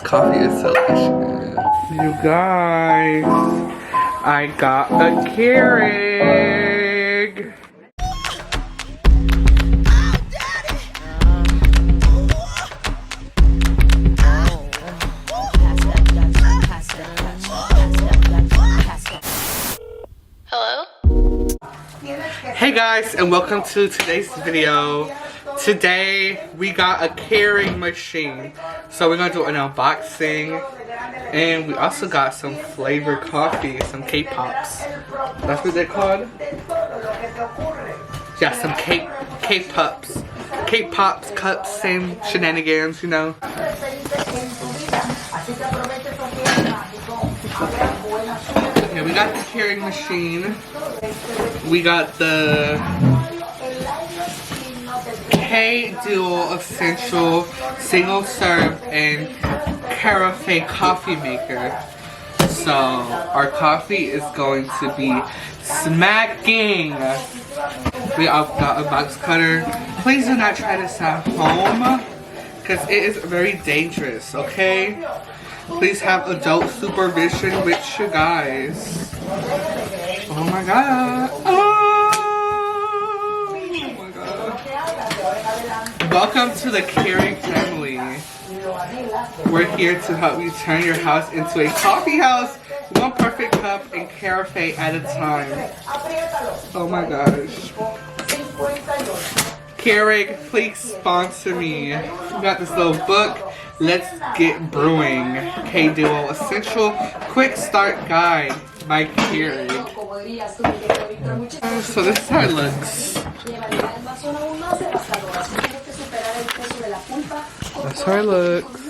coffee is delicious. You guys, I got a Keurig. Hello? Hey guys, and welcome to today's video. Today we got a Keurig machine, so we're gonna do an unboxing, and we also got some flavored coffee, some K-Pops. That's what they're called. Yeah, some K-Pops, K-Pops cups, same shenanigans, you know. Okay, we got the Keurig machine. We got the K-Dual Essential Single Serve and Carafe coffee maker. So our coffee is going to be smacking. We got a box cutter. Please do not try this at home because it is very dangerous, okay? Please have adult supervision with you guys. Oh my god. Oh my god. Welcome to the Keurig family. We're here to help you turn your house into a coffee house. One perfect cup and carafe at a time. Oh my gosh. Keurig, please sponsor me. We got this little book. Let's get brewing. K-Dual Essential Quick Start Guide by Keurig. So this is how it looks. That's how it looks.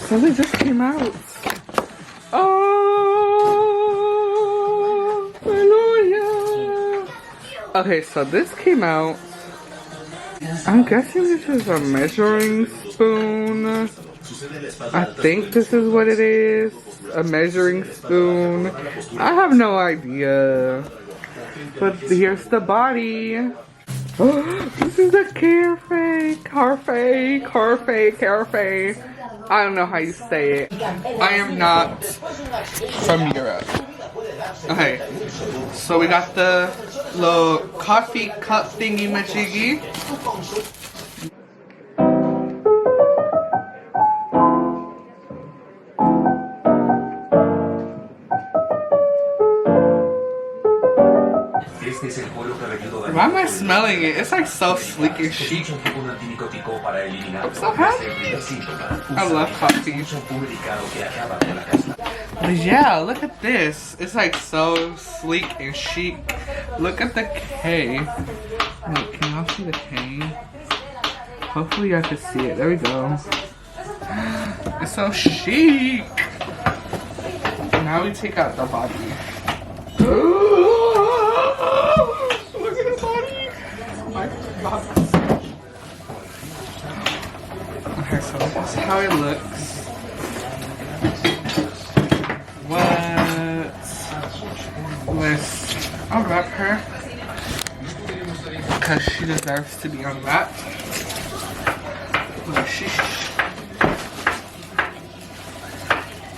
Something just came out. Oh, hallelujah. Okay, so this came out. I'm guessing this is a measuring spoon. I think this is what it is. A measuring spoon. I have no idea. But here's the body. This is a Carafe. I don't know how you say it. I am not from Europe. Okay, so we got the little coffee cup thingy majiggy. Why am I smelling it? It's like so sleek and chic. I'm so happy. I love coffee. But yeah, look at this. It's like so sleek and chic. Look at the K. Wait, can y'all see the K? Hopefully y'all can see it. There we go. It's so chic. Now we take out the body. Look at the body. My God. Okay, so this is how it looks. Let's unwrap her because she deserves to be unwrapped.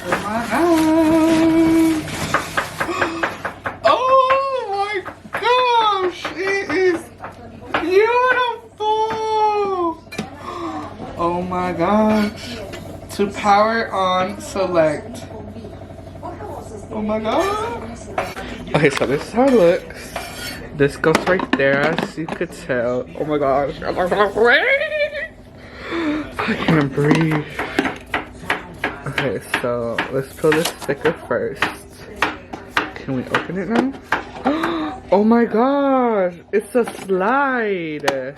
Oh my gosh! Oh my gosh! It is beautiful! Oh my gosh! To power on, select. Oh my god! Okay, so this is how it looks. This goes right there, as you could tell. Oh my gosh! I can't breathe. Okay, so let's peel this sticker first. Can we open it now? Oh my gosh! It's a slide!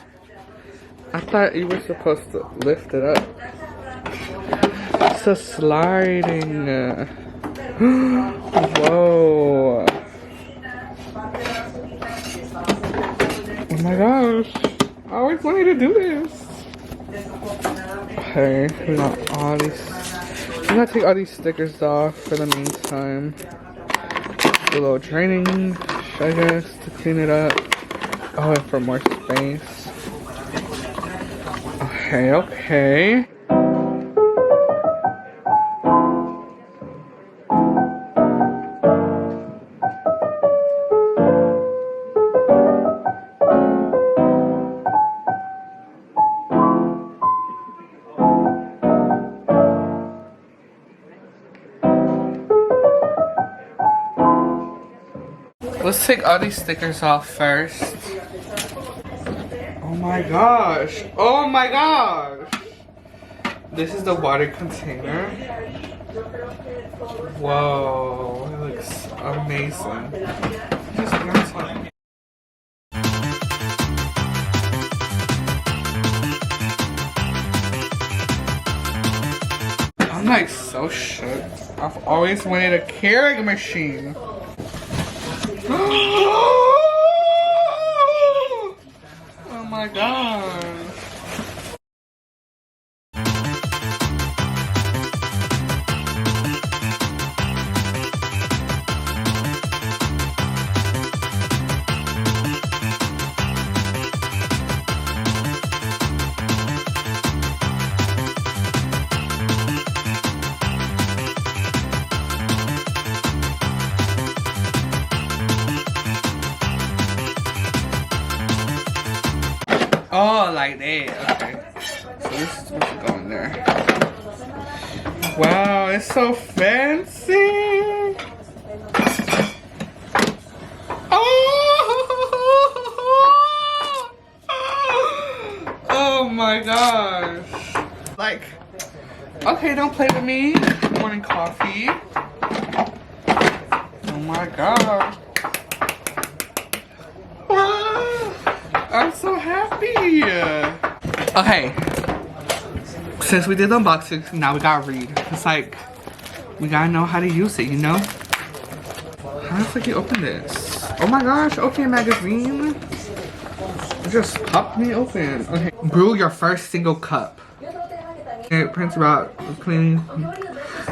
I thought you were supposed to lift it up. It's a sliding. Whoa. Oh my gosh. I always wanted to do this. Okay, we got all these. I'm gonna take all these stickers off for the meantime. A little draining, I guess, to clean it up. Oh, and for more space. Okay. Okay, okay. Let's take all these stickers off first. Oh my gosh. Oh my gosh. This is the water container. Whoa. It looks amazing. Just one time. I'm like so shook. I've always wanted a Keurig machine. Oh my god. Oh, like that. Okay. So this is supposed to go in there. Wow, it's so fancy. Oh! Oh my gosh. Like, okay, don't play with me. Morning coffee. Oh my god. I'm so happy. Okay, since we did the unboxing, now we gotta read. It's like, we gotta know how to use it, you know? How the fuck you open this? Oh my gosh, okay, magazine. It just popped me open. Okay, brew your first single cup. It prints about cleaning,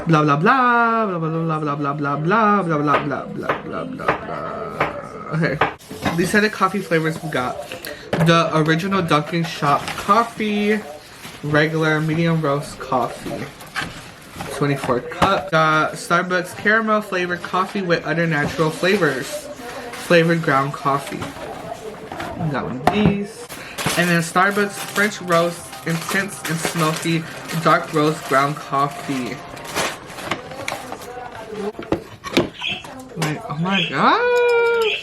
blah blah blah, blah blah blah blah blah blah blah blah blah blah blah blah blah blah. Okay, these are the coffee flavors we got. The original Dunkin' Shop coffee, regular medium roast coffee, 24 cup. Starbucks caramel flavored coffee with other natural flavors, flavored ground coffee. We got one of these. And then Starbucks French roast, intense and smoky, dark roast ground coffee. Like, oh my gosh.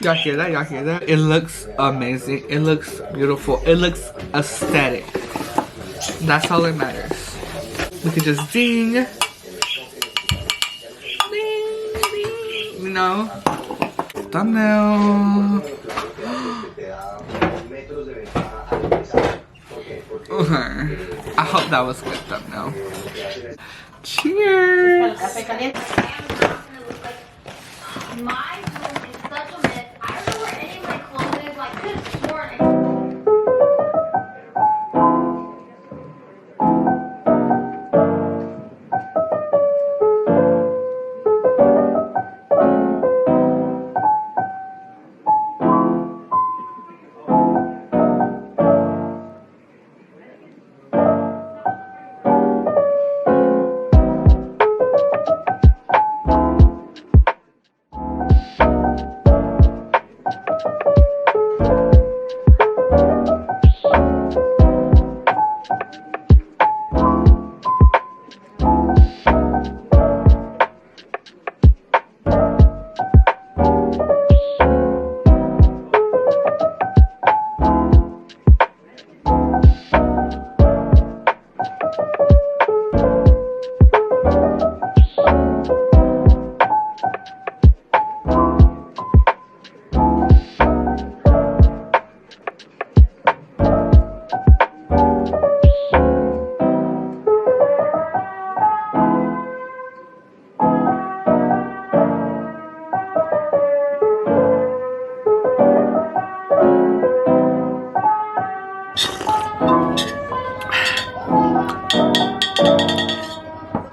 Y'all hear that? Y'all hear that? It looks amazing. It looks beautiful. It looks aesthetic. That's all that matters. We can just ding. Ding, ding. You know? Thumbnail. Okay. I hope that was good thumbnail. Cheers.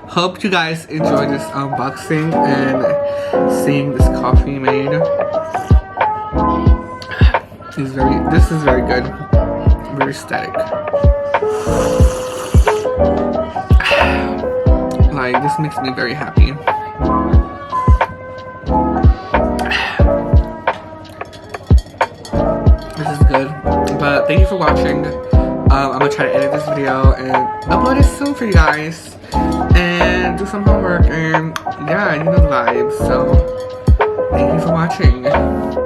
Hope you guys enjoyed this unboxing and seeing this coffee made. This is very good, very aesthetic. Like, this makes me very happy. This is good. But thank you for watching. I'm gonna try to edit this video and upload it soon for you guys. And do some homework. And yeah, you know the vibes. So, thank you for watching.